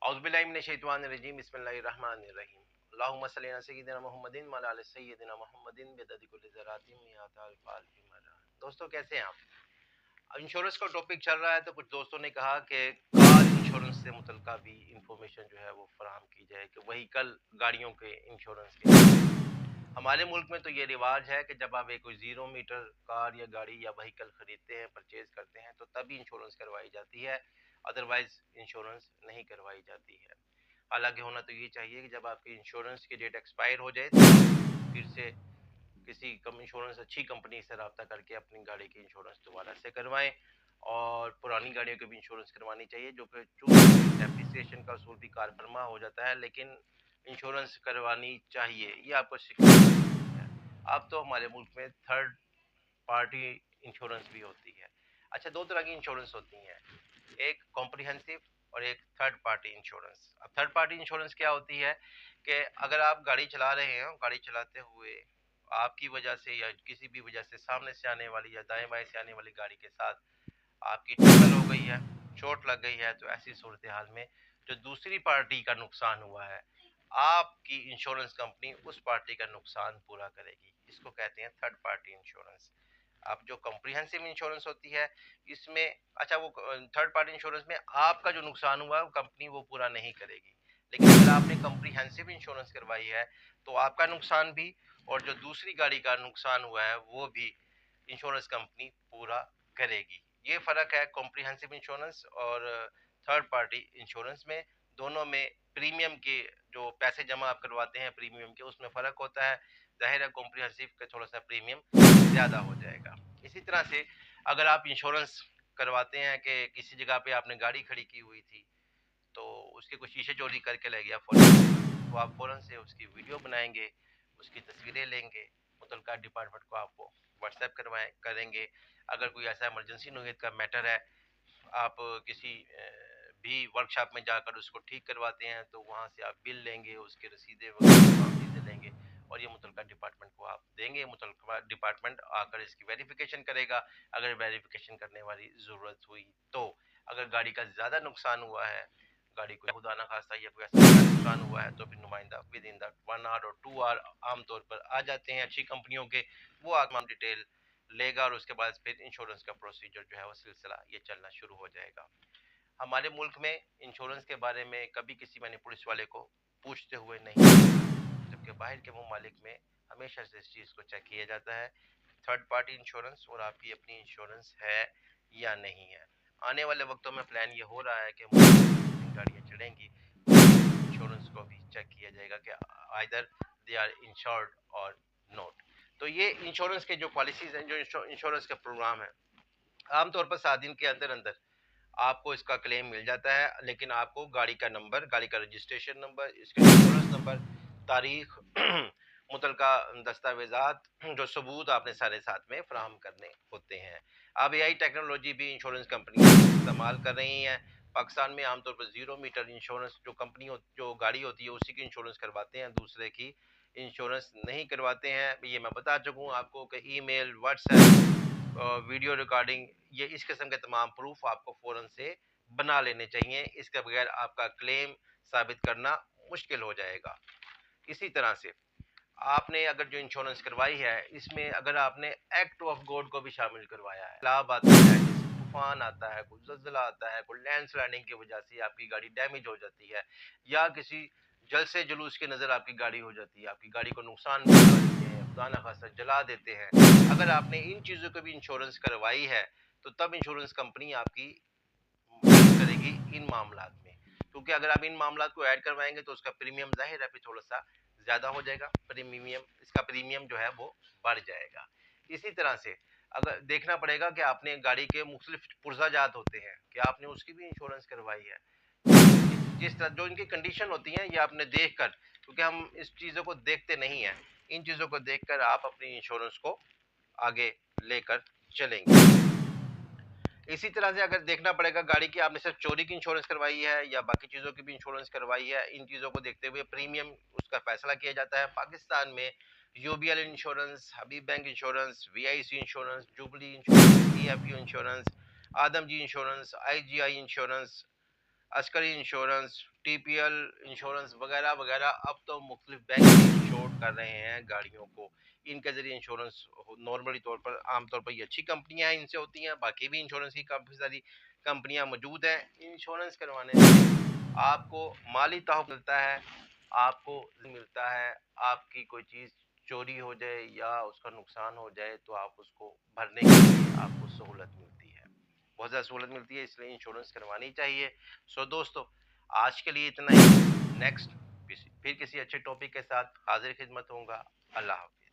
औज़ु बिल्लाहि मिनश शैतानिर रजीम बिस्मिल्लाहिर रहमानिर रहीम अल्लाहुम्मा सल्लि अला सय्यिदिना मुहम्मदिन व अला आलि सय्यिदिना मुहम्मदिन बिददी कुल्लि ज़रातिन मियाता अल्फ़ अल्फ़ि मररा। दोस्तों कैसे हैं आप? इंश्योरेंस का टॉपिक चल रहा है तो कुछ दोस्तों ने कहा कि कार इंश्योरेंस से मुतल्लिका भी इंफॉर्मेशन जो है वो फराहम की जाए कि व्हीकल गाड़ियों के इंश्योरेंस के। हमारे मुल्क में तो ये रिवाज है कि जब आप एक कोई 0 मीटर कार या गाड़ी या व्हीकल खरीदते हैं, परचेज करते हैं तो तभी इंश्योरेंस करवाई जाती है, अदरवाइज इंश्योरेंस नहीं करवाई जाती है। हालांकि होना तो ये चाहिए कि जब आपकी इंश्योरेंस की डेट एक्सपायर हो जाए तो फिर से किसी कम इंश्योरेंस अच्छी कंपनी से रब्ता करके अपनी गाड़ी की इंश्योरेंस दोबारा से करवाएं। और पुरानी गाड़ियों की भी इंश्योरेंस करवानी चाहिए, जो कि डेप्रिसिएशन का असूल भी कार फरमा हो जाता है, लेकिन इंश्योरेंस करवानी चाहिए, ये आपको सिखाया है। अब तो हमारे मुल्क में थर्ड पार्टी इंश्योरेंस भी होती है। अच्छा, दो तरह की इंश्योरेंस होती हैं, एक कॉम्प्रिहेंसिव और एक थर्ड पार्टी इंश्योरेंस। अब थर्ड पार्टी इंश्योरेंस क्या होती है कि अगर आप गाड़ी चला रहे हैं, गाड़ी चलाते हुए आपकी वजह से या किसी भी वजह से सामने से आने वाली या दाएं बाएं से आने वाली गाड़ी के साथ आपकी टक्कर हो गई है, चोट लग गई है, तो ऐसी सूरत हाल में जो दूसरी पार्टी का नुकसान हुआ है, आपकी इंश्योरेंस कंपनी उस पार्टी का नुकसान पूरा करेगी। इसको कहते हैं थर्ड पार्टी इंश्योरेंस। अब जो कॉम्प्रिहेंसिव इंश्योरेंस होती है इसमें, अच्छा, वो थर्ड पार्टी इंश्योरेंस में आपका जो नुकसान हुआ है कंपनी वो पूरा नहीं करेगी, लेकिन अगर आपने कॉम्प्रिहेंसिव इंश्योरेंस करवाई है तो आपका नुकसान भी और जो दूसरी गाड़ी का नुकसान हुआ है वो भी इंश्योरेंस कंपनी पूरा करेगी। ये फ़र्क है कॉम्प्रिहेंसिव इंश्योरेंस और थर्ड पार्टी इंश्योरेंस में। दोनों में प्रीमियम के जो पैसे जमा आप करवाते हैं प्रीमियम के, उसमें फ़र्क होता है। ज़ाहिर है कॉम्प्रिहेंसिव का थोड़ा सा प्रीमियम ज़्यादा हो जाएगा। इसी तरह से अगर आप इंश्योरेंस करवाते हैं कि किसी जगह पे आपने गाड़ी खड़ी की हुई थी तो उसके कुछ शीशे चोरी करके ले गया फ़ौरन, तो आप फ़ौरन से उसकी वीडियो बनाएंगे, उसकी तस्वीरें लेंगे, मुतल्लिका डिपार्टमेंट को आपको व्हाट्सएप करवाएं करेंगे। अगर कोई ऐसा इमरजेंसी नोयत का मैटर है, आप किसी भी वर्कशॉप में जाकर उसको ठीक करवाते हैं तो वहाँ से आप बिल लेंगे, उसके रसीदें वगैरह तमाम चीज़ें लेंगे और ये मुतल्लिका डिपार्टमेंट को आप देंगे। मुतल्लिका डिपार्टमेंट आकर इसकी वेरिफिकेशन करेगा, अगर वेरिफिकेशन करने वाली ज़रूरत हुई तो। अगर गाड़ी का ज़्यादा नुकसान हुआ है, गाड़ी को खुदा ना खास्ता या कोई ऐसा नुकसान हुआ है, तो फिर नुमाइंदा विद इन द 1 आवर और 2 आवर आमतौर पर आ जाते हैं अच्छी कंपनियों के, वो आत्माम डिटेल लेगा और उसके बाद फिर इंश्योरेंस का प्रोसीजर जो है वो सिलसिला ये चलना शुरू हो जाएगा। हमारे मुल्क में इंश्योरेंस के बारे में कभी किसी मैंने पुलिस वाले को पूछते हुए नहीं देखा, जबकि बाहर के ममालिक में हमेशा से इस चीज़ को चेक किया जाता है थर्ड पार्टी इंश्योरेंस और आपकी अपनी इंश्योरेंस है या नहीं है। आने वाले वक्तों में प्लान ये हो रहा है कि गाड़ियाँ चलेंगी इंश्योरेंस को भी चेक किया जाएगा कि आइदर दे आर इंश्योर्ड और नॉट। तो ये इंश्योरेंस के जो पॉलिसीज हैं, जो इंश्योरेंस का प्रोग्राम है, आमतौर पर 7 दिन के अंदर अंदर आपको इसका क्लेम मिल जाता है, लेकिन आपको गाड़ी का नंबर, गाड़ी का रजिस्ट्रेशन नंबर, इसका इंश्योरेंस नंबर, तारीख, मुतलका दस्तावेजात, जो सबूत आपने सारे साथ में फराहम करने होते हैं। अब एआई टेक्नोलॉजी भी इंश्योरेंस कंपनी इस्तेमाल कर रही हैं। पाकिस्तान में आमतौर पर 0 मीटर इंश्योरेंस जो कंपनी जो गाड़ी होती है उसी की इंश्योरेंस करवाते हैं, दूसरे की इंश्योरेंस नहीं करवाते हैं। ये मैं बता चुका हूँ आपको कि ईमेल, व्हाट्सएप, वीडियो रिकॉर्डिंग, ये इस किस्म के तमाम प्रूफ आपको फ़ौरन से बना लेने चाहिए। इसके बगैर आपका क्लेम साबित करना मुश्किल हो जाएगा। इसी तरह से आपने अगर जो इंश्योरेंस करवाई है इसमें अगर आपने एक्ट ऑफ गॉड को भी शामिल करवाया है, लाभ आता है, तूफान आता है, कोई ज़लज़ला आता है, कोई लैंडस्लाइडिंग की वजह से आपकी गाड़ी डैमेज हो जाती है या किसी जलसे जुलूस की नज़र आपकी गाड़ी हो जाती है, आपकी गाड़ी को नुकसान पहुंचा देते हैं, खुदा न खास्ता जला देते हैं, अगर आपने इन चीज़ों की भी इंश्योरेंस करवाई है तो तब इंश्योरेंस कंपनी आपकी मदद करेगी इन मामलात में। क्योंकि अगर आप इन मामलात को ऐड करवाएंगे तो उसका प्रीमियम ज़ाहिर है फिर थोड़ा सा ज़्यादा हो जाएगा, इसका प्रीमियम जो है वो बढ़ जाएगा। इसी तरह से अगर देखना पड़ेगा कि आपने गाड़ी के मुख्तलिफ पुर्जाजात होते हैं कि आपने उसकी भी इंश्योरेंस करवाई है। जिस तरह जो इनकी कंडीशन होती हैं ये आपने देख कर, क्योंकि हम इस चीज़ों को देखते नहीं हैं, इन चीज़ों को देख कर आप अपनी इंश्योरेंस को आगे लेकर चलेंगे। इसी तरह से अगर देखना पड़ेगा गाड़ी की आपने सिर्फ चोरी की इंश्योरेंस करवाई है या बाकी चीज़ों की भी इंश्योरेंस करवाई है, इन चीज़ों को देखते हुए प्रीमियम उसका फैसला किया जाता है। पाकिस्तान में UBL insurance, Habib bank insurance, VIC insurance, Jubilee insurance, EFU insurance, Adamjee insurance, IGI insurance, Askari insurance, T P L insurance وغیرہ وغیرہ، اب تو مختلف بینک انشور کر رہے ہیں گاڑیوں کو، ان کے ذریعے انشورنس نارملی طور پر عام طور پر یہ اچھی کمپنیاں ہیں، ان سے ہوتی ہیں، باقی بھی انشورنس کی کافی ساری کمپنیاں موجود ہیں۔ انشورنس کروانے سے آپ کو مالی تحفظ ملتا ہے، آپ کو ملتا ہے، آپ کی کوئی چیز چوری ہو جائے یا اس کا نقصان ہو جائے تو آپ اس کو بھرنے کے لیے آپ کو سہولت ملتی ہے، بہت زیادہ سہولت ملتی ہے، اس لیے انشورنس کروانی چاہیے۔ سو دوستو آج کے لیے اتنا ہی، نیکسٹ پھر کسی اچھے ٹاپک کے ساتھ حاضر خدمت ہوں گا۔ اللہ حافظ۔